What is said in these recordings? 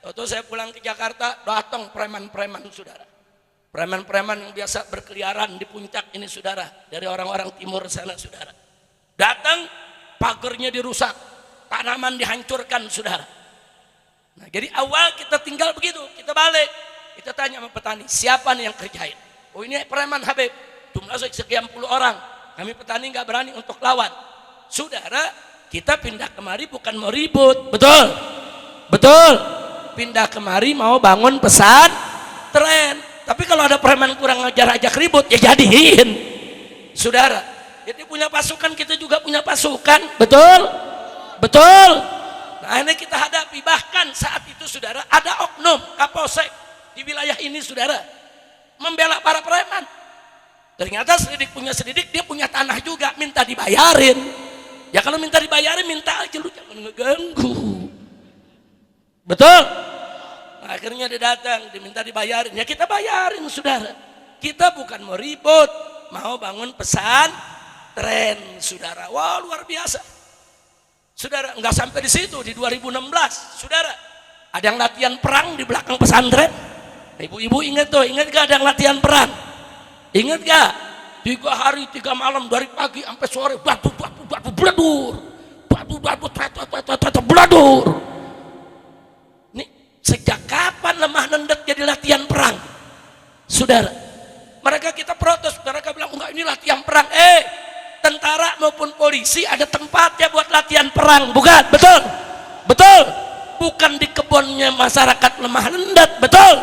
Waktu saya pulang ke Jakarta, datang preman-preman saudara. Preman-preman yang biasa berkeliaran di puncak ini saudara, dari orang-orang timur sana saudara. Datang, pagernya dirusak, tanaman dihancurkan saudara. Nah, jadi awal kita tinggal begitu, kita balik, kita tanya sama petani, siapa nih yang kerjain? Oh ini preman Habib, jumlah sekian puluh orang, kami petani nggak berani untuk lawan. Saudara, kita pindah kemari bukan mau ribut, betul? Betul? Pindah kemari mau bangun pesantren. Tapi kalau ada preman kurang ajar ajak ribut, ya jadiin. Saudara, jadi punya pasukan, kita juga punya pasukan, betul? Betul? Nah ini kita hadapi, bahkan saat itu saudara, ada oknum Kapolsek di wilayah ini saudara, membela para preman. Ternyata selidik punya selidik, dia punya tanah juga, minta dibayarin. Ya kalau minta dibayarin, minta aja, lu jangan ngeganggu. Betul? Nah, akhirnya dia datang, diminta dibayarin. Ya kita bayarin saudara. Kita bukan mau ribut, mau bangun pesantren saudara. Wah luar biasa. Saudara, nggak sampai di situ, di 2016 saudara, ada yang latihan perang di belakang pesantren. Ibu-ibu ingat tuh, ingat gak ada yang latihan perang? Ingat gak? 3 hari 3 malam dari pagi sampai sore, batu beladur, beladur. Nih sejak kapan lemah nendet jadi latihan perang? Saudara, mereka kita protes, mereka bilang enggak ini latihan perang. Tentara maupun polisi ada tempatnya buat latihan perang, bukan? Betul? Betul? Bukan di kebunnya masyarakat lemah nendet, betul?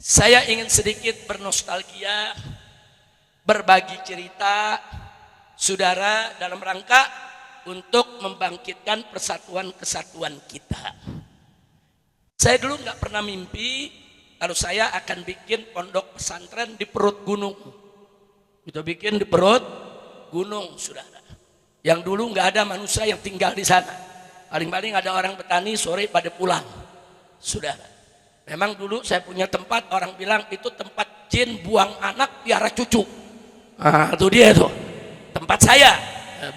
Saya ingin sedikit bernostalgia, berbagi cerita saudara dalam rangka untuk membangkitkan persatuan kesatuan kita. Saya dulu nggak pernah mimpi kalau saya akan bikin pondok pesantren di perut gunung. Kita bikin di perut gunung saudara. Yang dulu nggak ada manusia yang tinggal di sana. Paling-paling ada orang petani sore pada pulang saudara. Memang dulu saya punya tempat, orang bilang itu tempat jin buang anak piara cucu. Nah, itu dia tuh tempat saya,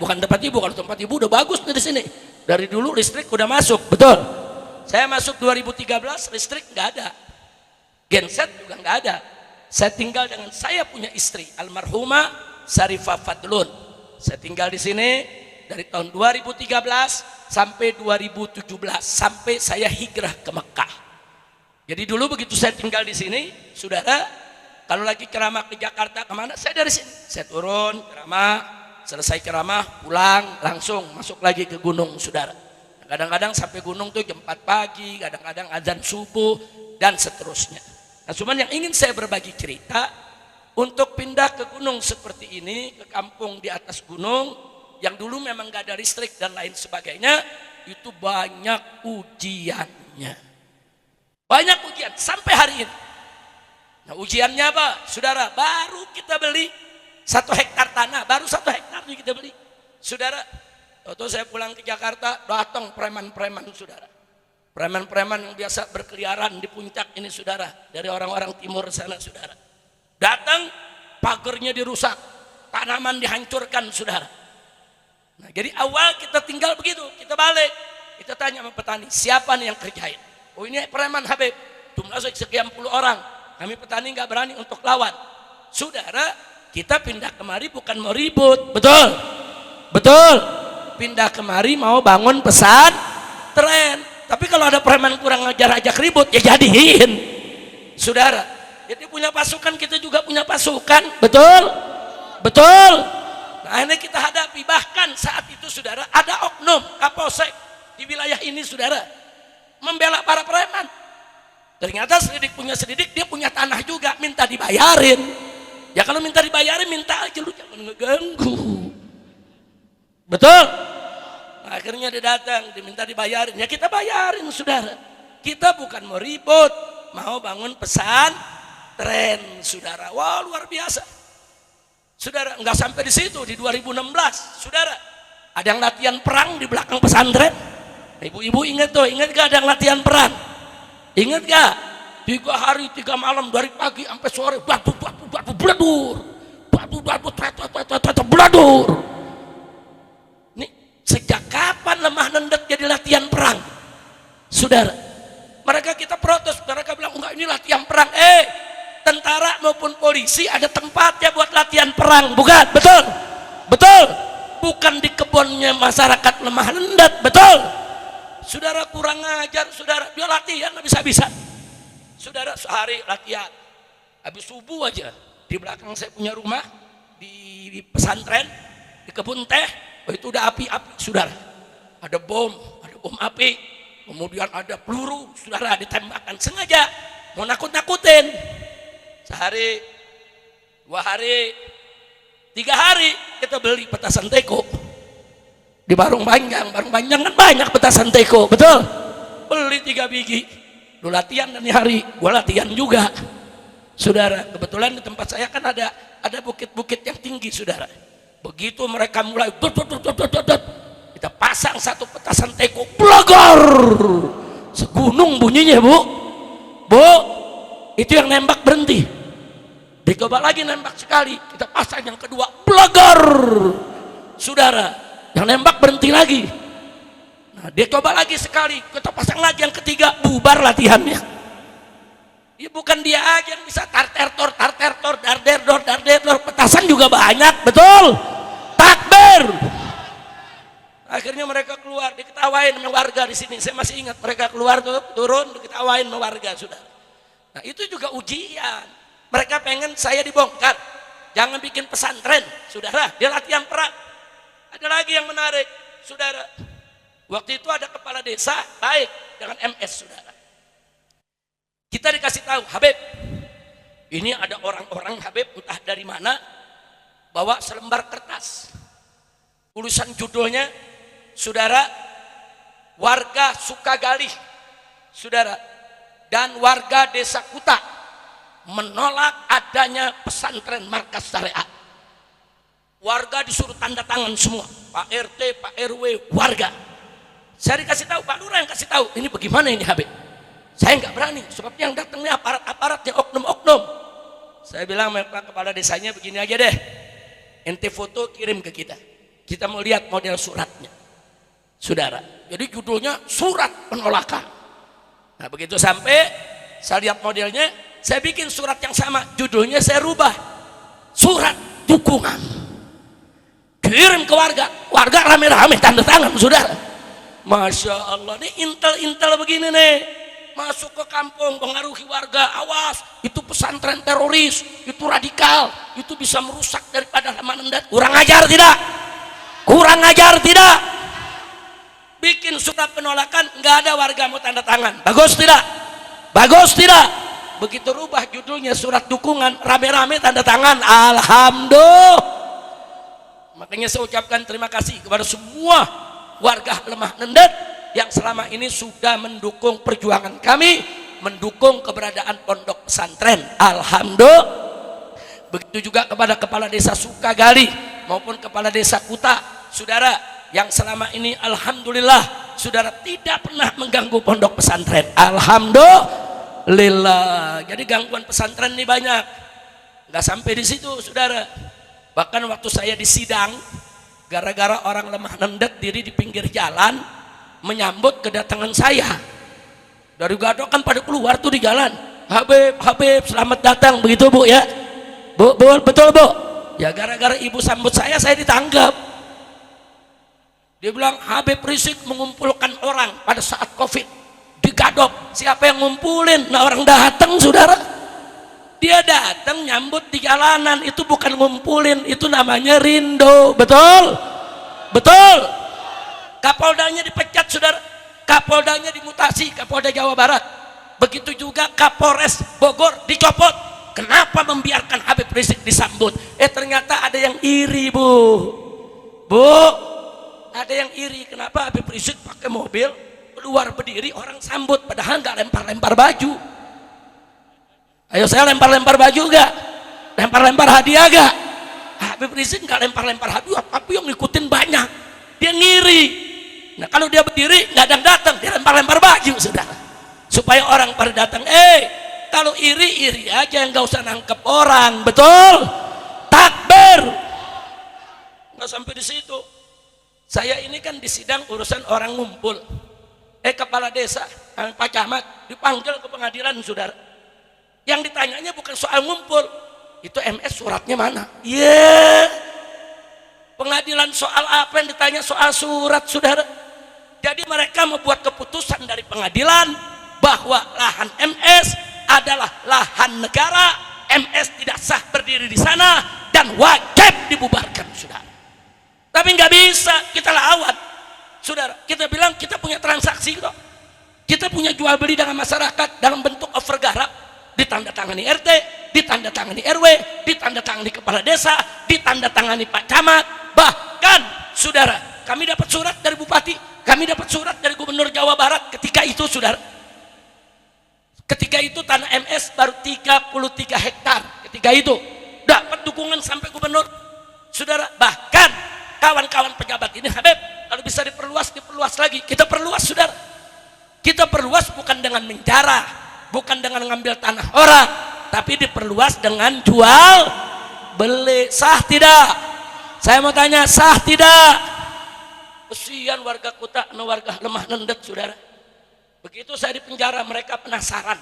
bukan tempat ibu. Kalau tempat ibu udah bagus nih di sini. Dari dulu listrik udah masuk, betul. Saya masuk 2013 listrik nggak ada, genset juga nggak ada. Saya tinggal dengan saya punya istri almarhumah Syarifah Fadlun. Saya tinggal di sini dari tahun 2013 sampai 2017 sampai saya hijrah ke Mekah. Jadi dulu begitu saya tinggal di sini, saudara, kalau lagi ceramah ke Jakarta kemana, saya dari sini, saya turun ceramah, selesai ceramah pulang langsung masuk lagi ke gunung, saudara. Kadang-kadang sampai gunung tuh jam 4 pagi, kadang-kadang azan subuh dan seterusnya. Nah, cuman yang ingin saya berbagi cerita untuk pindah ke gunung seperti ini, ke kampung di atas gunung yang dulu memang gak ada listrik dan lain sebagainya, itu banyak ujiannya. Banyak ujian sampai hari ini. Nah ujiannya apa? Saudara, baru kita beli 1 hektar tanah, baru 1 hektar nih kita beli. Saudara, waktu saya pulang ke Jakarta, datang preman-preman saudara. Preman-preman yang biasa berkeliaran di puncak ini saudara, dari orang-orang timur sana saudara. Datang, pagernya dirusak, tanaman dihancurkan saudara. Nah jadi awal kita tinggal begitu, kita balik, kita tanya sama petani, siapa nih yang kerjain? Oh ini preman Habib, jumlah sekian puluh orang, kami petani nggak berani untuk lawan. Saudara, kita pindah kemari bukan mau ribut, betul? Betul? Pindah kemari mau bangun pesantren. Tapi kalau ada preman kurang ajar ajak ribut, ya jadiin. Saudara, jadi punya pasukan, kita juga punya pasukan, betul? Betul? Nah ini kita hadapi, bahkan saat itu saudara, ada oknum Kapolsek di wilayah ini saudara, membela para preman. Ternyata selidik punya selidik, dia punya tanah juga, minta dibayarin. Ya kalau minta dibayarin, minta aja, lu jangan ngeganggu. Betul? Nah, akhirnya dia datang, diminta dibayarin. Ya kita bayarin saudara. Kita bukan mau ribut, mau bangun pesantren saudara. Wah luar biasa. Saudara, nggak sampai di situ, di 2016 saudara, ada yang latihan perang di belakang pesantren. Ibu-ibu ingat tuh, ingat gak ada yang latihan perang? Ingat gak? 3 hari 3 malam dari pagi sampai sore, batu beladur, beladur. Nih sejak kapan lemah nendet jadi latihan perang? Saudara, Mereka kita protes, mereka bilang enggak ini latihan perang. Tentara maupun polisi ada tempatnya buat latihan perang, bukan? Betul? Betul? Bukan di kebunnya masyarakat lemah lendat, betul? Saudara kurang ngajar, saudara, dia latihan bisa-bisa. Saudara sehari latihan, habis subuh aja di belakang saya punya rumah di pesantren, di kebun teh, itu udah api-api, saudara. Ada bom api, kemudian ada peluru, saudara, ditembakkan sengaja mau nakut-nakutin. Sehari, 2 hari, 3 hari kita beli petasan teko di Barung Panjang kan banyak petasan teko, betul? Beli 3 biji, lu latihan dan hari gua latihan juga, saudara. Kebetulan di tempat saya kan ada bukit-bukit yang tinggi, saudara. Begitu mereka mulai kita pasang satu petasan teko, blogor, segunung bunyinya, bu, itu yang nembak berhenti. Dicoba lagi nembak sekali, kita pasang yang kedua, blogor, saudara, yang nembak berhenti lagi. Nah, dia coba lagi sekali, kita pasang lagi yang ketiga, bubar latihannya. Ya bukan dia aja yang bisa tartertor, darderdor, petasan juga banyak, betul? Takbir. Akhirnya mereka keluar, diketawain sama warga di sini. Saya masih ingat mereka keluar tuh, turun, diketawain sama warga, sudah. Nah, itu juga ujian. Mereka pengen saya dibongkar. Jangan bikin pesantren, saudara. Dia latihan perang. Ada lagi yang menarik, saudara. Waktu itu ada kepala desa baik dengan MS, saudara. Kita dikasih tahu, Habib, ini ada orang-orang, Habib, entah dari mana, bawa selembar kertas. Tulisan judulnya, saudara, warga Sukagali, saudara, dan warga desa Kuta menolak adanya pesantren markas syariat. Warga disuruh tanda tangan semua, Pak RT, Pak RW, warga. Saya dikasih tahu, Pak Lurah yang kasih tahu, ini bagaimana ini, Habib? Saya nggak berani, sebab yang datangnya aparat-aparatnya, oknum-oknum. Saya bilang Pak kepala desanya, begini aja deh, ente foto kirim ke kita. Kita mau lihat model suratnya, saudara. Jadi judulnya surat penolakan. Nah, begitu sampai saya lihat modelnya, saya bikin surat yang sama, judulnya saya rubah, surat dukungan. Kirim ke warga, warga rame-rame tanda tangan, saudara. Masya Allah, ini intel-intel begini nih, masuk ke kampung, pengaruhi warga, awas, itu pesantren teroris, itu radikal, itu bisa merusak daripada lemah lendat. Kurang ajar tidak? Kurang ajar tidak? Bikin surat penolakan, nggak ada warga mau tanda tangan. Bagus tidak? Bagus tidak? Begitu rubah judulnya surat dukungan, rame-rame tanda tangan. Alhamdulillah. Makanya saya ucapkan terima kasih kepada semua warga lemah lendat yang selama ini sudah mendukung perjuangan kami, mendukung keberadaan pondok pesantren. Alhamdulillah. Begitu juga kepada kepala desa Sukagali maupun kepala desa Kuta, saudara, yang selama ini alhamdulillah saudara tidak pernah mengganggu pondok pesantren. Alhamdulillah. Jadi gangguan pesantren ini banyak. Nggak sampai di situ, saudara. Bahkan waktu saya di sidang, gara-gara orang lemah lendat diri di pinggir jalan menyambut kedatangan saya. Dari Gadok kan pada keluar tuh di jalan. Habib, Habib, selamat datang, begitu Bu ya. Bu, betul Bu. Ya gara-gara ibu sambut saya ditangkap. Dia bilang Habib Rizik mengumpulkan orang pada saat Covid di Gadok. Siapa yang ngumpulin? Nah, orang datang, saudara. Dia datang nyambut di jalanan, itu bukan ngumpulin, itu namanya rindo. Betul? Betul? Kapoldanya dipecat, saudara. Kapoldanya dimutasi, Kapolda Jawa Barat. Begitu juga Kapolres Bogor dicopot. Kenapa membiarkan Habib Rizik disambut? Ternyata ada yang iri, Bu. Ada yang iri. Kenapa Habib Rizik pakai mobil keluar berdiri, orang sambut, padahal nggak lempar-lempar baju. Ayo saya lempar-lempar baju gak? Lempar-lempar hadiah gak? Habib Rizik nggak lempar-lempar hadiah, tapi yang ngikutin banyak. Dia ngiri. Nah kalau dia berdiri nggak ada yang datang, dia lempar-lempar baju, saudara. Supaya orang pada datang. Kalau iri aja, yang nggak usah nangkep orang, betul? Takbir. Nggak sampai di situ. Saya ini kan di sidang urusan orang ngumpul. kepala desa, Pak Camat dipanggil ke pengadilan, saudara. Yang ditanyanya bukan soal ngumpul, itu MS suratnya mana? Iya, pengadilan soal apa yang ditanya soal surat, saudara. Jadi mereka membuat keputusan dari pengadilan bahwa lahan MS adalah lahan negara, MS tidak sah berdiri di sana dan wajib dibubarkan, saudara. Tapi nggak bisa kita lawan, saudara. Kita bilang kita punya transaksi kok, kita punya jual beli dengan masyarakat dalam bentuk overgarap, ditandatangani RT, ditandatangani RW, ditandatangani kepala desa, ditandatangani Pak Camat. Bahkan saudara, kami dapat surat dari bupati, kami dapat surat dari gubernur Jawa Barat ketika itu, saudara. Ketika itu tanah MS baru 33 hektar, ketika itu dapat dukungan sampai gubernur, saudara. Bahkan kawan-kawan pejabat ini, Habib, kalau bisa diperluas, diperluas lagi. Kita perluas, saudara. Kita perluas bukan dengan menjarah, bukan dengan ngambil tanah orang, tapi diperluas dengan jual beli. Sah tidak? Saya mau tanya, sah tidak? Kesian warga kota, warga lemah lendet, saudara. Begitu saya di penjara, mereka penasaran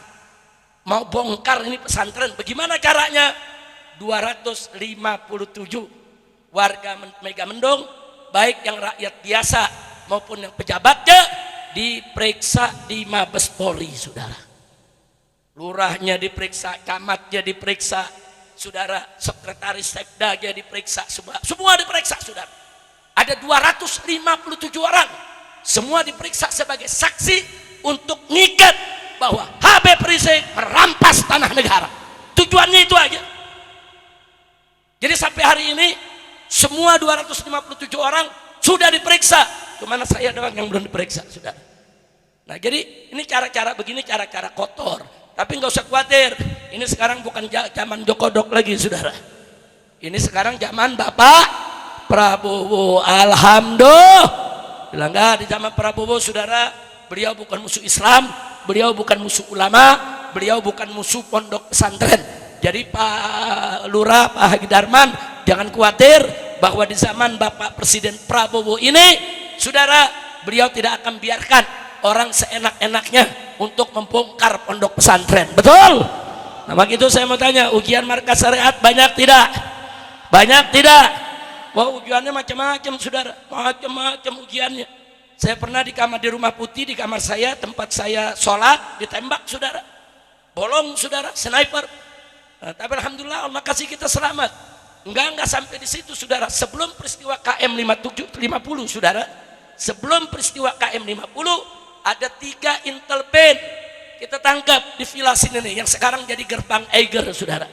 mau bongkar ini pesantren, bagaimana caranya? 257 warga Mega Mendung, baik yang rakyat biasa maupun yang pejabatnya, diperiksa di Mabes Polri, saudara. Lurahnya diperiksa, camatnya diperiksa, saudara, sekretaris sekdanya diperiksa, semua diperiksa, saudara. Ada 257 orang, semua diperiksa sebagai saksi untuk ngikat bahwa Habib Rizik merampas tanah negara. Tujuannya itu aja. Jadi sampai hari ini semua 257 orang sudah diperiksa, cuma saya doang yang belum diperiksa, saudara. Nah, jadi ini cara-cara begini, cara-cara kotor. Tapi nggak usah khawatir, ini sekarang bukan zaman Jokodok lagi, saudara. Ini sekarang zaman Bapak Prabowo. Alhamdulillah. Bilang nggak, di zaman Prabowo, saudara, beliau bukan musuh Islam, beliau bukan musuh ulama, beliau bukan musuh pondok pesantren. Jadi Pak Lurah, Pak Haji Darman, jangan khawatir bahwa di zaman Bapak Presiden Prabowo ini, saudara, beliau tidak akan biarkan orang seenak-enaknya untuk membongkar pondok pesantren. Betul? Nah, begitu saya mau tanya, ujian markas syariat banyak tidak? Banyak tidak? Wah, ujiannya macam-macam, saudara, macam-macam ujiannya. Saya pernah di rumah putih, di kamar saya, tempat saya sholat, ditembak, saudara. Bolong, saudara, sniper. Nah, tapi alhamdulillah Allah kasih kita selamat. Enggak sampai di situ, saudara. Sebelum peristiwa KM 50, saudara, sebelum peristiwa KM 50, ada 3 intel pen kita tangkap di villa sini nih, yang sekarang jadi gerbang Eiger, saudara.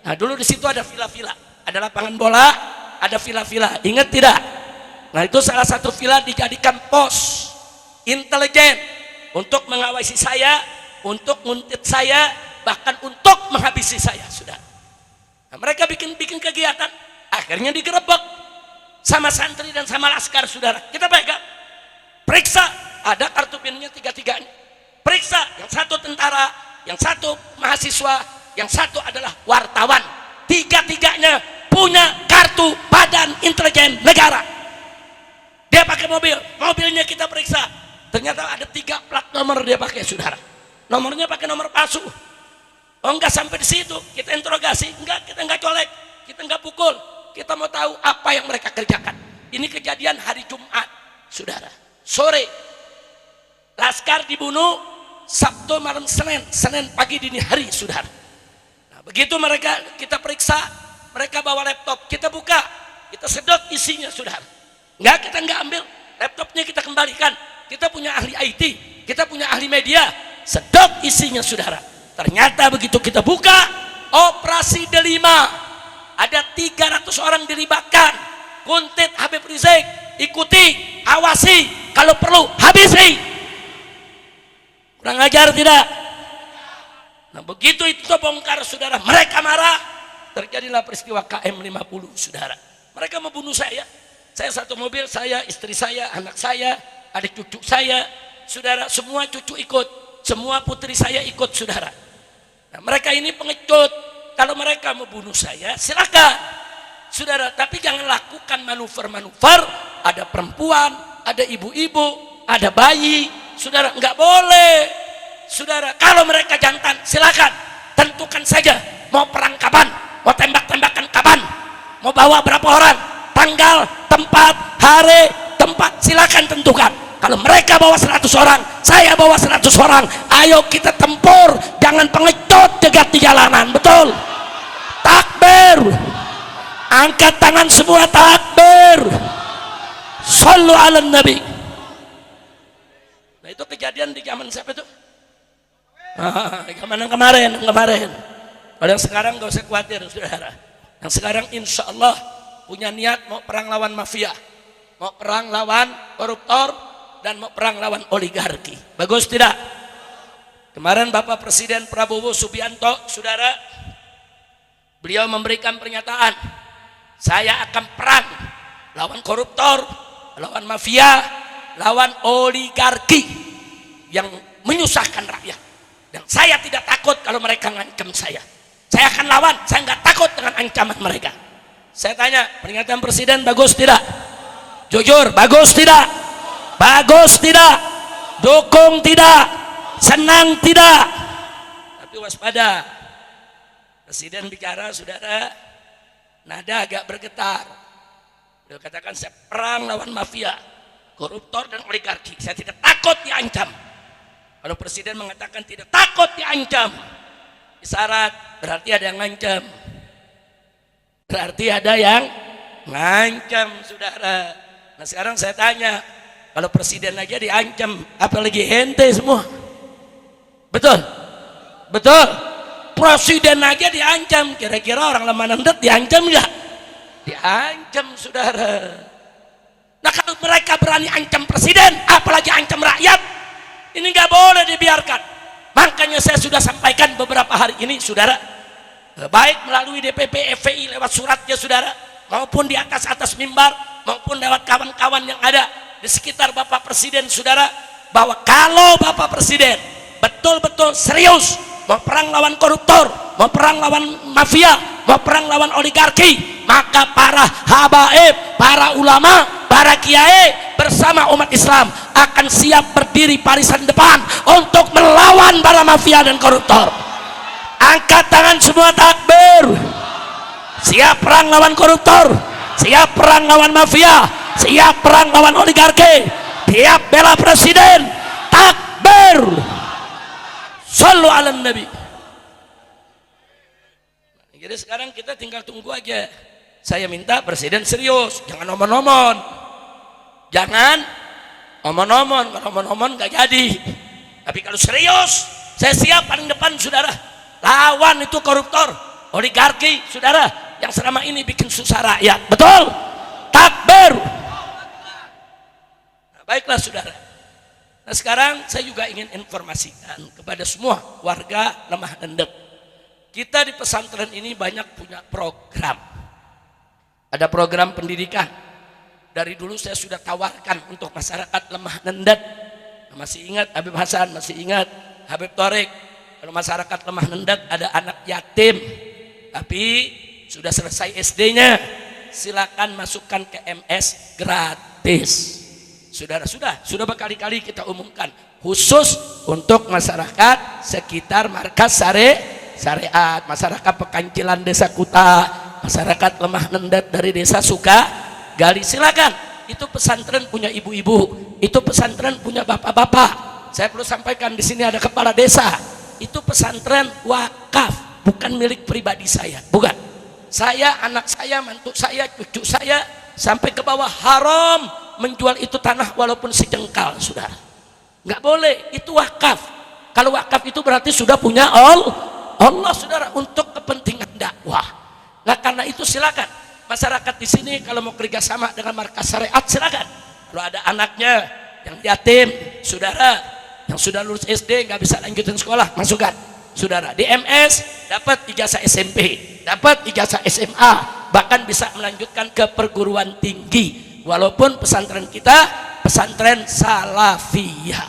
Nah, dulu di situ ada villa-villa, ada lapangan bola, ada villa-villa. Ingat tidak? Nah, itu salah satu villa dijadikan pos intelijen untuk mengawasi saya, untuk nguntit saya, bahkan untuk menghabisi saya, sudah. Nah, mereka bikin kegiatan, akhirnya digerebek sama santri dan sama laskar, saudara. Kita pegang, periksa, ada kartu pinnya 3-3-nya. Periksa, yang satu tentara, yang satu mahasiswa, yang satu adalah wartawan. 3-3-nya punya kartu Badan Intelijen Negara. Dia pakai mobil, mobilnya kita periksa, ternyata ada 3 plat nomor dia pakai, saudara. Nomornya pakai nomor palsu. Oh, enggak sampai di situ, kita interogasi, enggak, kita enggak colek, kita enggak pukul, kita mau tahu apa yang mereka kerjakan. Ini kejadian hari Jumat, saudara. Sore, laskar dibunuh, Sabtu malam Senin pagi dini hari, saudara. Nah, begitu mereka kita periksa, mereka bawa laptop, kita buka, kita sedot isinya, saudara. Enggak, kita enggak ambil laptopnya, kita kembalikan. Kita punya ahli IT, kita punya ahli media, sedot isinya, saudara. Ternyata begitu kita buka, operasi delima, ada 300 orang dilibatkan. Kuntit Habib Rizik, ikuti, awasi, kalau perlu habisi. Kurang ajar tidak? Nah, begitu itu terbongkar, saudara, mereka marah, terjadilah peristiwa KM 50, saudara. Mereka membunuh saya satu mobil, saya, istri saya, anak saya, adik cucu saya, saudara, semua cucu ikut, semua putri saya ikut, saudara. Nah, mereka ini pengecut. Kalau mereka membunuh saya, silakan, saudara, tapi jangan lakukan manuver-manuver. Ada perempuan, ada ibu-ibu, ada bayi, saudara, nggak boleh. Saudara, kalau mereka jantan, silakan tentukan saja mau perang kapan, mau tembak-tembakan kapan, mau bawa berapa orang, tanggal, tempat, hari, tempat, silakan tentukan. Kalau mereka bawa 100 orang, saya bawa 100 orang, ayo kita tempur, jangan pengecut jegat di jalanan, betul? Takbir, angkat tangan semua, takbir, sallu ala nabi. Nah itu kejadian di zaman siapa itu? Zaman yang kemarin. Kalau yang sekarang gak usah khawatir, saudara. Yang sekarang insya Allah punya niat mau perang lawan mafia, mau perang lawan koruptor, dan mau perang lawan oligarki. Bagus tidak? Kemarin Bapak Presiden Prabowo Subianto, saudara, beliau memberikan pernyataan, saya akan perang lawan koruptor, lawan mafia, lawan oligarki yang menyusahkan rakyat. Dan saya tidak takut kalau mereka ngancam saya. Saya akan lawan, saya nggak takut dengan ancaman mereka. Saya tanya, pernyataan Presiden bagus tidak? Jujur, bagus tidak? Bagus tidak? Dukung tidak? Senang tidak? Tapi waspada. Presiden bicara, saudara, nada agak bergetar. Dia katakan, saya perang lawan mafia, koruptor dan oligarki. Saya tidak takut diancam. Kalau Presiden mengatakan tidak takut diancam, isyarat berarti ada yang ngancam. Berarti ada yang ngancam, saudara. Nah sekarang saya tanya, kalau Presiden aja diancam, apalagi ente semua? Betul? Betul? Presiden aja diancam, kira-kira orang lemah nendet diancam nggak? Diancam, saudara. Nah kalau mereka berani ancam Presiden, apalagi ancam rakyat, ini nggak boleh dibiarkan. Makanya saya sudah sampaikan beberapa hari ini, saudara, baik melalui DPP FPI lewat suratnya, saudara, maupun di atas mimbar, maupun lewat kawan-kawan yang ada di sekitar Bapak Presiden, saudara, bahwa kalau Bapak Presiden betul-betul serius mau perang lawan koruptor, mau perang lawan mafia, mau perang lawan oligarki, maka para habaib, para ulama, para kiai bersama umat Islam akan siap berdiri barisan depan untuk melawan para mafia dan koruptor. Angkat tangan semua, takbir. Siap perang lawan koruptor, siap perang lawan mafia, siap perang lawan oligarki, siap bela Presiden, takbir, sallu ala nabi. Jadi sekarang kita tinggal tunggu aja. Saya minta Presiden serius, jangan omon-omon, jangan omon-omon. Kalau omon-omon gak jadi. Tapi kalau serius, saya siap paling depan, saudara, lawan itu koruptor, oligarki, saudara, yang selama ini bikin susah rakyat. Betul? Takbir. Nah, baiklah, saudara. Nah sekarang saya juga ingin informasikan kepada semua warga lemah nendet. Kita di pesantren ini banyak punya program. Ada program pendidikan. Dari dulu saya sudah tawarkan untuk masyarakat lemah nendet. Masih ingat Habib Hasan, masih ingat Habib Torik. Kalau masyarakat lemah nendet ada anak yatim, tapi sudah selesai SD-nya, silakan masukkan ke MS gratis. Sudah berkali-kali kita umumkan, khusus untuk masyarakat sekitar markas syariat, masyarakat Pekancilan Desa Kuta, masyarakat lemah nendet dari Desa Sukagali, silakan. Itu pesantren punya ibu-ibu, itu pesantren punya bapak-bapak. Saya perlu sampaikan, di sini ada kepala desa. Itu pesantren wakaf, bukan milik pribadi saya, bukan. Saya, anak saya, mantu saya, cucu saya, sampai ke bawah haram menjual itu tanah walaupun sejengkal, saudara. Nggak boleh, itu wakaf. Kalau wakaf itu berarti sudah punya Allah, saudara, untuk kepentingan dakwah. Nah karena itu silakan masyarakat di sini kalau mau kerjasama dengan markas syariat, silakan. Kalau ada anaknya yang yatim, saudara, yang sudah lulus SD nggak bisa lanjutin sekolah, masukkan, saudara. Di MS dapat ijazah SMP, dapat ijazah SMA, bahkan bisa melanjutkan ke perguruan tinggi. Walaupun pesantren kita pesantren salafiyah.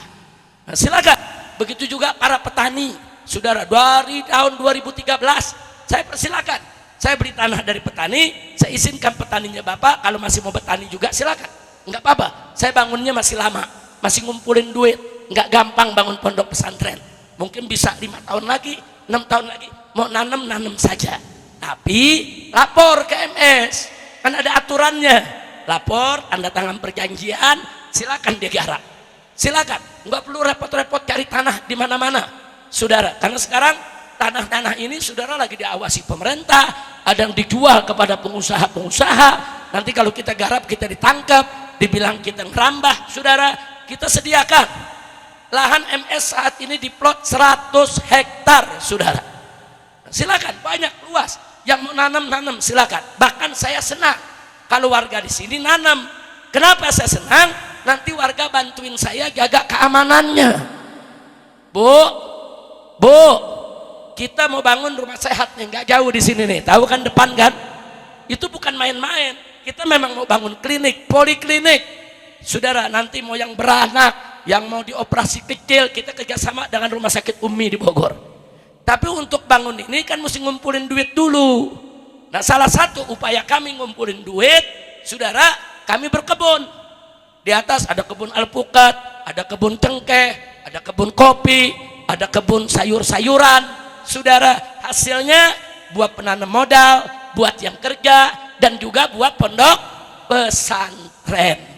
Nah, silakan. Begitu juga para petani, saudara. Dari tahun 2013 saya persilakan. Saya beli tanah dari petani, saya izinkan petaninya bapak kalau masih mau petani juga silakan, nggak apa-apa. Saya bangunnya masih lama, masih ngumpulin duit, nggak gampang bangun pondok pesantren. Mungkin bisa 5 tahun lagi, 6 tahun lagi, mau nanam saja. Tapi lapor ke MS, kan ada aturannya. Lapor, tanda tangan perjanjian, silakan dia garap. Silakan, nggak perlu repot-repot cari tanah di mana-mana, saudara. Karena sekarang tanah-tanah ini saudara lagi diawasi pemerintah, ada yang dijual kepada pengusaha-pengusaha. Nanti kalau kita garap kita ditangkap, dibilang kita ngerambah, saudara. Kita sediakan lahan MS saat ini di plot 100 hektar, saudara. Silakan, banyak luas. Yang mau nanam silakan. Bahkan saya senang kalau warga di sini nanam. Kenapa saya senang? Nanti warga bantuin saya jaga keamanannya. Bu, kita mau bangun rumah sehat nih, nggak jauh di sini nih. Tahu kan depan kan? Itu bukan main-main. Kita memang mau bangun klinik, poliklinik. Saudara, nanti mau yang beranak, yang mau dioperasi kecil, kita kerjasama dengan Rumah Sakit Umi di Bogor. Tapi untuk bangun ini kan mesti ngumpulin duit dulu. Nah, salah satu upaya kami ngumpulin duit, saudara, kami berkebun. Di atas ada kebun alpukat, ada kebun cengkeh, ada kebun kopi, ada kebun sayur-sayuran. Saudara, hasilnya buat penanam modal, buat yang kerja, dan juga buat pondok pesantren.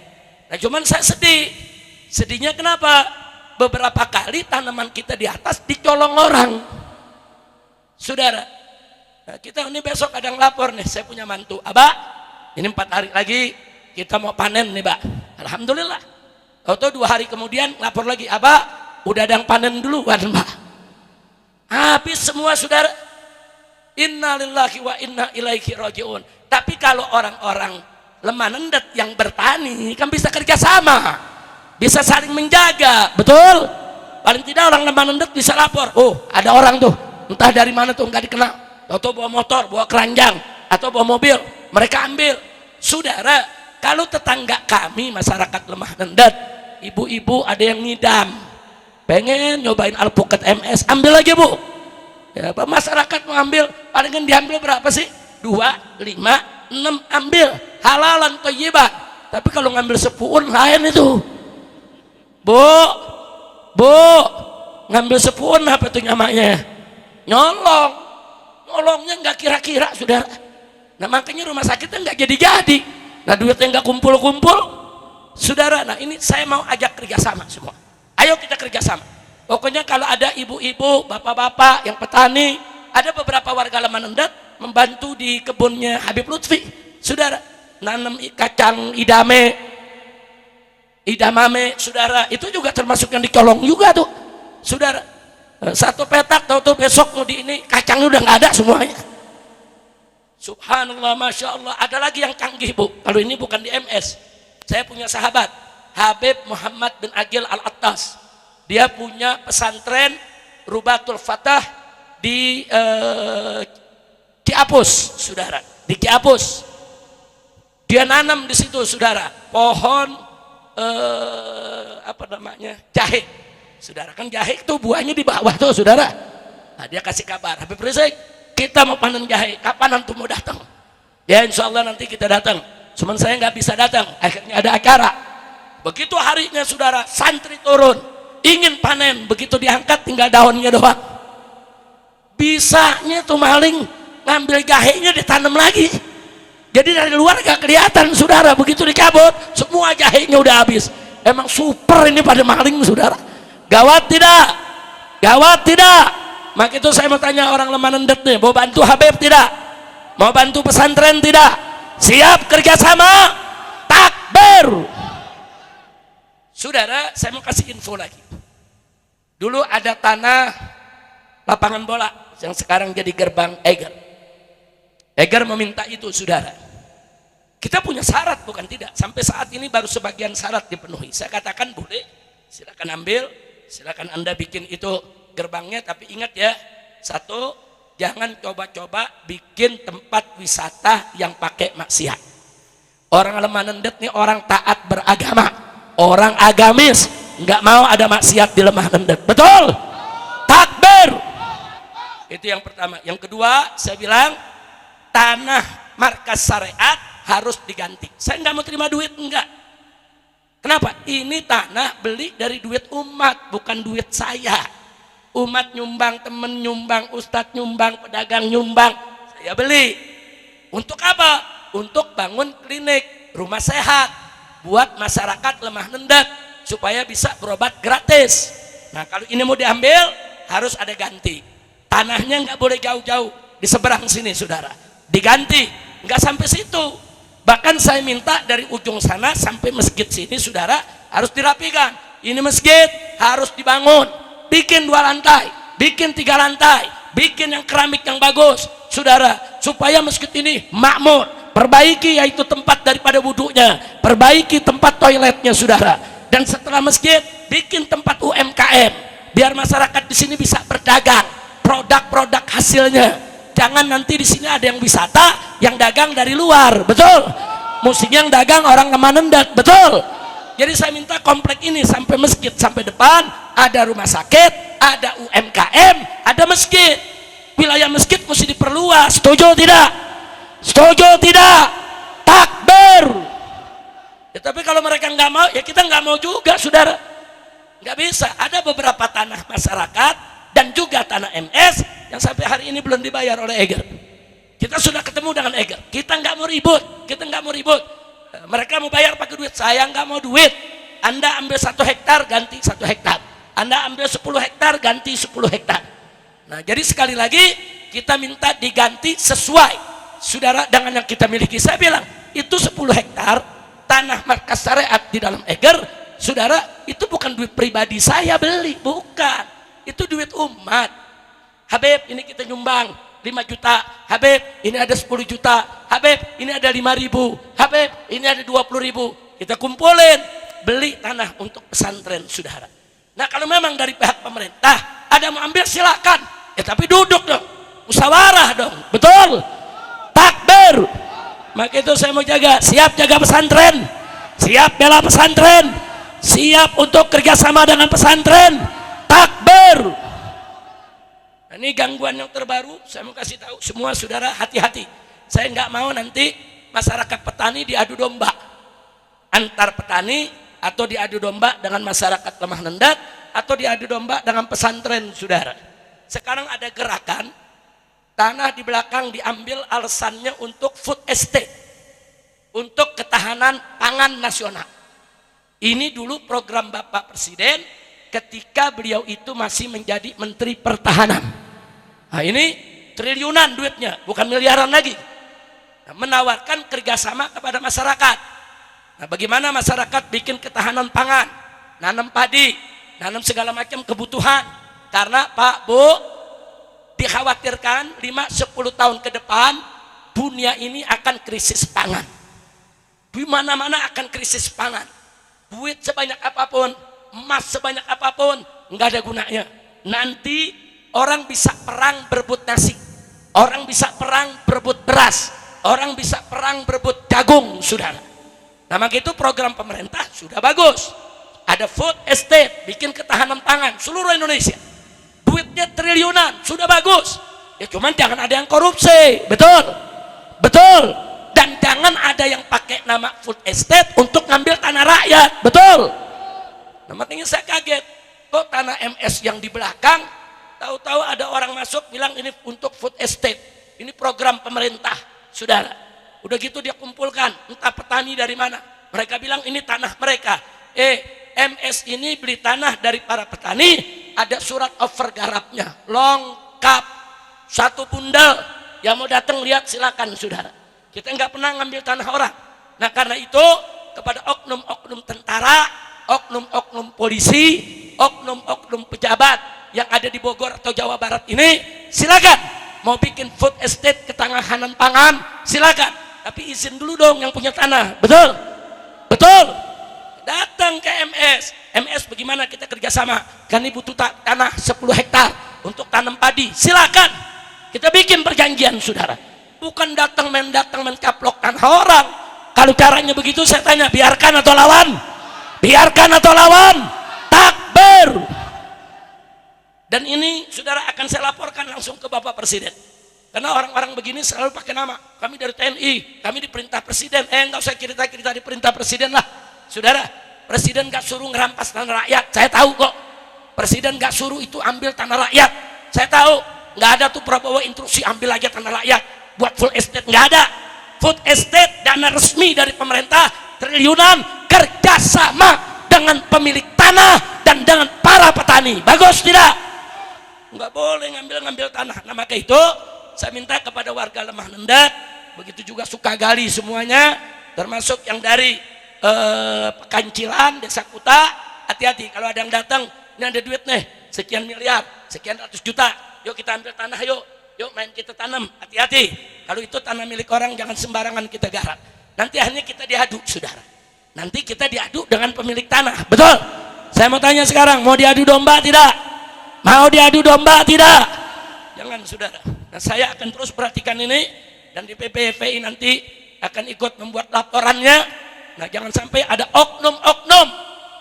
Nah, cuman saya sedih. Sedihnya kenapa? Beberapa kali tanaman kita di atas dicolong orang. Saudara, nah kita ini besok ada yang lapor nih, saya punya mantu. Abah, ini 4 hari lagi kita mau panen nih, Pak. Alhamdulillah. Atau 2 hari kemudian lapor lagi, Abah, udah ada yang panen duluan, Pak. Habis semua, saudara. Innalillahi wa inna ilaihi rajiun. Tapi kalau orang-orang lemah nendet yang bertani kan bisa kerjasama, bisa saling menjaga, betul? Paling tidak orang lemah nendet bisa lapor, oh ada orang tuh, entah dari mana tuh, nggak dikenal, atau bawa motor, bawa keranjang, atau bawa mobil, mereka ambil. Saudara, kalau tetangga kami masyarakat lemah nendet, ibu-ibu ada yang ngidam, pengen nyobain alpukat MS, ambil aja bu. Ya, masyarakat mau ambil, paling kan diambil berapa sih? 2, 5, 6, ambil halalan thayyibah. Tapi kalau ngambil sepuun lain itu. Bu, ngambil sepuun apa itu namanya? Nyolongnya nggak kira-kira, saudara. Nah makanya rumah sakitnya nggak jadi-jadi. Nah duitnya nggak kumpul-kumpul, saudara. Nah ini saya mau ajak kerjasama semua. Ayo kita kerjasama. Pokoknya kalau ada ibu-ibu, bapak-bapak yang petani, ada beberapa warga lemah nendet membantu di kebunnya Habib Lutfi, saudara, nanam kacang idamame, saudara, itu juga termasuk yang dicolong juga tuh, saudara. 1 petak, tahu besok mau di ini kacangnya udah nggak ada semuanya. Subhanallah, masya Allah. Ada lagi yang canggih bu. Kalau ini bukan di MS, saya punya sahabat Habib Muhammad bin Agil Al-Attas. Dia punya pesantren Rubatul Fatah di Ciapus, saudara. Di Ciapus. Dia nanam di situ, saudara, pohon apa namanya? Jahe. Saudara, kan jahe itu buahnya di bawah tuh, saudara. Nah, dia kasih kabar, Habib Rizik, kita mau panen jahe. Kapan antum mau datang? Ya, insya Allah nanti kita datang. Cuman saya nggak bisa datang. Akhirnya ada acara. Begitu harinya, saudara, santri turun. Ingin panen, begitu diangkat tinggal daunnya doang. Bisanya tuh maling ngambil jahenya ditanam lagi. Jadi dari luar gak kelihatan, saudara. Begitu dicabut, semua jahenya udah habis. Emang super ini pada maling, saudara. Gawat tidak? Gawat tidak? Maka itu saya mau tanya orang lemah nendet nih, mau bantu Habib tidak? Mau bantu pesantren tidak? Siap kerjasama? Takbir! Saudara, saya mau kasih info lagi. Dulu ada tanah lapangan bola yang sekarang jadi gerbang Eger. Eger meminta itu, saudara. Kita punya syarat, bukan tidak. Sampai saat ini baru sebagian syarat dipenuhi. Saya katakan boleh, silakan ambil, silakan Anda bikin itu gerbangnya. Tapi ingat ya, 1, jangan coba-coba bikin tempat wisata yang pakai maksiat. Orang lemah nendet nih orang taat beragama, orang agamis, nggak mau ada maksiat di lemah nendet, betul? Takbir. Itu yang pertama. Yang kedua, saya bilang tanah markas syariat harus diganti. Saya nggak mau terima duit, enggak. Kenapa? Ini tanah beli dari duit umat, bukan duit saya. Umat nyumbang, temen nyumbang, ustadz nyumbang, pedagang nyumbang, saya beli. Untuk apa? Untuk bangun klinik, rumah sehat, buat masyarakat lemah nendak supaya bisa berobat gratis. Nah kalau ini mau diambil harus ada ganti. Tanahnya nggak boleh jauh-jauh, di seberang sini saudara, diganti. Nggak sampai situ. Bahkan saya minta dari ujung sana sampai masjid sini saudara harus dirapikan. Ini masjid harus dibangun, bikin 2 lantai, bikin 3 lantai, bikin yang keramik yang bagus saudara, supaya masjid ini makmur. Perbaiki yaitu tempat daripada wudhunya, perbaiki tempat toiletnya saudara. Dan setelah masjid bikin tempat UMKM, biar masyarakat di sini bisa berdagang produk-produk hasilnya. Jangan nanti di sini ada yang wisata, yang dagang dari luar, betul? Mestinya yang dagang orang Kemanendat, betul? Jadi saya minta komplek ini sampai masjid, sampai depan ada rumah sakit, ada UMKM, ada masjid. Wilayah masjid mesti diperluas, setuju tidak? Setuju tidak? Takbir. Ya, tapi kalau mereka nggak mau, ya kita nggak mau juga, saudara. Nggak bisa. Ada beberapa tanah masyarakat dan juga tanah MS yang sampai hari ini belum dibayar oleh Eger. Kita sudah ketemu dengan Eger. Kita nggak mau ribut. Kita nggak mau ribut. Mereka mau bayar pakai duit. Saya nggak mau duit. Anda ambil 1 hektar ganti 1 hektar. Anda ambil 10 hektar ganti 10 hektar. Nah, jadi sekali lagi kita minta diganti sesuai saudara dengan yang kita miliki. Saya bilang itu 10 hektar tanah markas syariat di dalam Eger, saudara, itu bukan duit pribadi saya beli, bukan. Itu duit umat. Habib, ini kita nyumbang 5 juta. Habib, ini ada 10 juta. Habib, ini ada 5.000. Habib, ini ada 20.000. Kita kumpulin, beli tanah untuk pesantren saudara. Nah kalau memang dari pihak pemerintah ada mau ambil silakan, ya tapi duduk dong, musyawarah dong, betul? Takbir. Maka itu saya mau jaga, siap jaga pesantren, siap bela pesantren, siap untuk kerjasama dengan pesantren. Takbir. Nah, ini gangguan yang terbaru, saya mau kasih tahu semua saudara, hati-hati. Saya nggak mau nanti masyarakat petani diadu domba antar petani, atau diadu domba dengan masyarakat lemah nendak, atau diadu domba dengan pesantren saudara. Sekarang ada gerakan tanah di belakang diambil, alasannya untuk food estate, untuk ketahanan pangan nasional. Ini dulu program Bapak Presiden ketika beliau itu masih menjadi Menteri Pertahanan. Nah ini triliunan duitnya, bukan miliaran lagi. Nah, menawarkan kerjasama kepada masyarakat. Nah, bagaimana masyarakat bikin ketahanan pangan, nanam padi, nanam segala macam kebutuhan. Karena Pak Bu, dikhawatirkan 5-10 tahun ke depan dunia ini akan krisis pangan. Di mana-mana akan krisis pangan. Duit sebanyak apapun, emas sebanyak apapun, nggak ada gunanya. Nanti orang bisa perang berebut nasi, orang bisa perang berebut beras, orang bisa perang berebut jagung, saudara. Nah, maka itu program pemerintah sudah bagus. Ada food estate, bikin ketahanan pangan seluruh Indonesia. Duitnya triliunan, sudah bagus. Ya cuman jangan ada yang korupsi, betul? Betul. Dan jangan ada yang pakai nama food estate untuk ngambil tanah rakyat, betul? Nah, makanya saya kaget. Kok tanah MS yang di belakang, tahu-tahu ada orang masuk bilang ini untuk food estate. Ini program pemerintah, saudara. Udah gitu dia kumpulkan, entah petani dari mana. Mereka bilang ini tanah mereka. MS ini beli tanah dari para petani, ada surat offer garapnya, lengkap, 1 bundel. Yang mau datang lihat silakan saudara. Kita nggak pernah ngambil tanah orang. Nah karena itu kepada oknum-oknum tentara, oknum-oknum polisi, oknum-oknum pejabat yang ada di Bogor atau Jawa Barat ini, silakan mau bikin food estate ketahanan pangan, silakan. Tapi izin dulu dong yang punya tanah, betul? Betul? Datang ke MS. MS bagaimana kita kerjasama? Kami butuh tanah 10 hektar untuk tanam padi, silakan. Kita bikin perjanjian saudara. Bukan datang main caplok tanah orang. Kalau caranya begitu saya tanya, biarkan atau lawan? Biarkan atau lawan? Takbir. Dan ini saudara akan saya laporkan langsung ke Bapak Presiden. Karena orang-orang begini selalu pakai nama. Kami dari TNI, kami diperintah presiden. Nggak usah cerita-cerita diperintah presiden lah. Saudara, Presiden gak suruh ngerampas tanah rakyat, saya tahu kok. Presiden gak suruh itu ambil tanah rakyat, saya tahu. Nggak ada tuh Prabowo instruksi ambil lagi tanah rakyat buat full estate, nggak ada. Full estate dana resmi dari pemerintah triliunan, kerjasama dengan pemilik tanah dan dengan para petani. Bagus tidak? Nggak boleh ngambil tanah. Nah maka itu saya minta kepada warga Lemah Nendat, begitu juga Sukagali semuanya, termasuk yang dari Pekancilan, Desa Kuta, hati-hati kalau ada yang datang, ini ada duit nih sekian miliar, sekian ratus juta, yuk kita ambil tanah, yuk main kita tanam, hati-hati. Kalau itu tanah milik orang jangan sembarangan kita garap, nanti akhirnya kita diadu, saudara. Nanti kita diadu dengan pemilik tanah, betul? Saya mau tanya sekarang, mau diadu domba tidak? Mau diadu domba tidak? Jangan, saudara. Nah saya akan terus perhatikan ini, dan di PPFI nanti akan ikut membuat laporannya. Nah jangan sampai ada oknum-oknum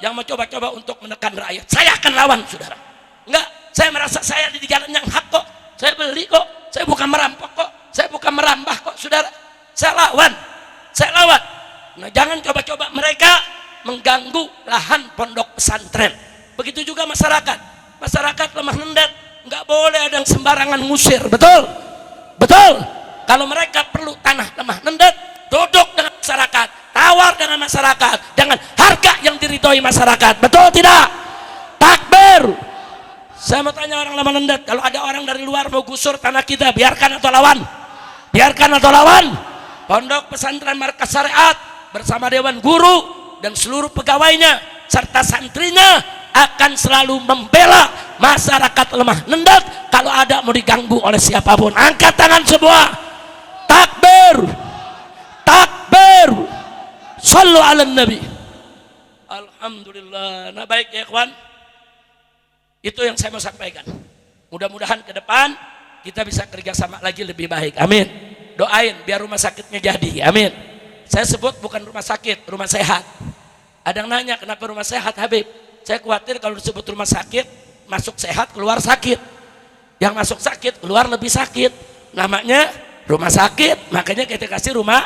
yang mau coba-coba untuk menekan rakyat. Saya akan lawan, saudara. Enggak, saya merasa saya di jalan yang hak kok, saya beli kok, saya bukan merampok kok, saya bukan merambah kok, saudara. Saya lawan. Nah jangan coba-coba mereka mengganggu lahan pondok pesantren. Begitu juga masyarakat Lemah Nendat, nggak boleh ada yang sembarangan ngusir, betul? Kalau mereka perlu tanah Lemah Nendat, duduk dengan masyarakat, tawar dengan masyarakat dengan harga yang diridhoi masyarakat, betul tidak? Takbir. Saya mau tanya orang Lemah Nendat, kalau ada orang dari luar mau gusur tanah kita, biarkan atau lawan? Pondok pesantren Markas Syariat bersama Dewan Guru dan seluruh pegawainya serta santrinya akan selalu membela masyarakat Lemah Nendat. Kalau ada mau diganggu oleh siapapun, angkat tangan semua. Takbir. Sallu ala nabi. Alhamdulillah. Nah baik ya ikhwan, itu yang saya mau sampaikan. Mudah-mudahan ke depan kita bisa kerjasama lagi lebih baik, amin. Doain biar rumah sakitnya jadi, amin. Saya sebut bukan rumah sakit, rumah sehat. Ada yang nanya kenapa rumah sehat, Habib? Saya khawatir kalau disebut rumah sakit, masuk sehat keluar sakit, yang masuk sakit keluar lebih sakit. Namanya rumah sakit, makanya kita kasih rumah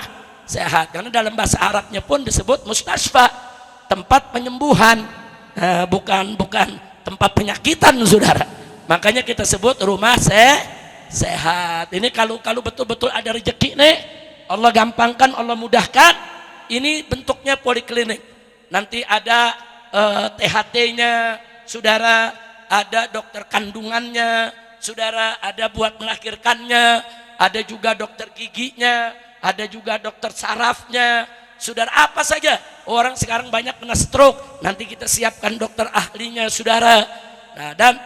sehat. Karena dalam bahasa Arabnya pun disebut mustasfa, tempat penyembuhan, bukan tempat penyakitan, saudara. Makanya kita sebut rumah sehat. Ini kalau betul-betul ada rezeki nih, Allah gampangkan, Allah mudahkan, ini bentuknya poliklinik. Nanti ada THT-nya, saudara, ada dokter kandungannya, saudara, ada buat melahirkannya, ada juga dokter giginya, ada juga dokter sarafnya, saudara, apa saja. Orang sekarang banyak kena stroke, nanti kita siapkan dokter ahlinya, saudara. Nah, dan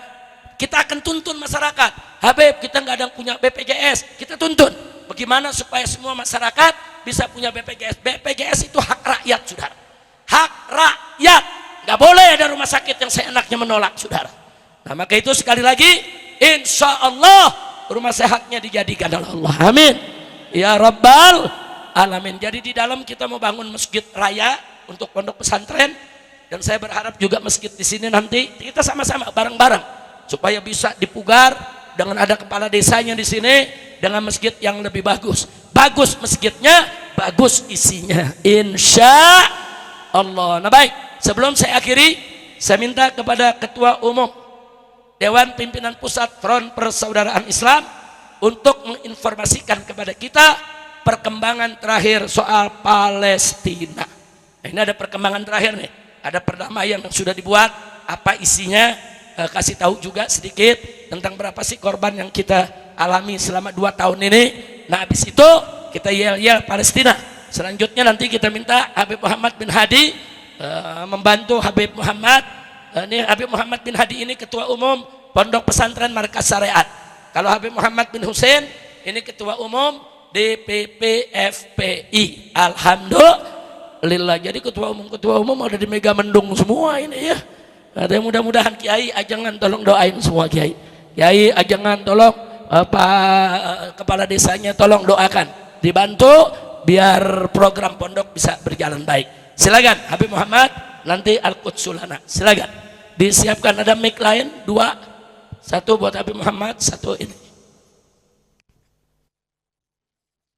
kita akan tuntun masyarakat. Habib, kita nggak ada yang punya BPJS, kita tuntun bagaimana supaya semua masyarakat bisa punya BPJS. BPJS itu hak rakyat, saudara. Hak rakyat. Nggak boleh ada rumah sakit yang seenaknya menolak, saudara. Nah maka itu sekali lagi, insya Allah rumah sehatnya dijadikan oleh Allah, amin ya rabbal alamin. Jadi di dalam kita mau bangun masjid raya untuk pondok pesantren, dan saya berharap juga masjid di sini nanti kita sama-sama bareng-bareng supaya bisa dipugar dengan ada kepala desanya di sini dengan masjid yang lebih bagus. Bagus masjidnya, bagus isinya, insya Allah. Nah baik, sebelum saya akhiri, saya minta kepada Ketua Umum Dewan Pimpinan Pusat Front Persaudaraan Islam untuk menginformasikan kepada kita perkembangan terakhir soal Palestina. Nah, ini ada perkembangan terakhir nih, ada perdamaian yang sudah dibuat, apa isinya, kasih tahu juga sedikit tentang berapa sih korban yang kita alami selama 2 tahun ini. Nah habis itu kita yel-yel Palestina. Selanjutnya nanti kita minta Habib Muhammad bin Hadi membantu Habib Muhammad. Ini Habib Muhammad bin Hadi ini Ketua Umum Pondok Pesantren Markas Syariat. Kalau Habib Muhammad bin Husain ini Ketua Umum DPP FPI. Alhamdulillah. Jadi ketua umum ada di Mega Mendung semua ini ya. Ada mudah-mudahan Kiai Ajangan tolong doain semua Kiai. Kiai Ajangan tolong Pak kepala desanya tolong doakan, dibantu biar program pondok bisa berjalan baik. Silakan Habib Muhammad, nanti Al-Qudsulana. Silakan. Disiapkan ada mic lain 2, 1 buat Habib Muhammad, 1 ini.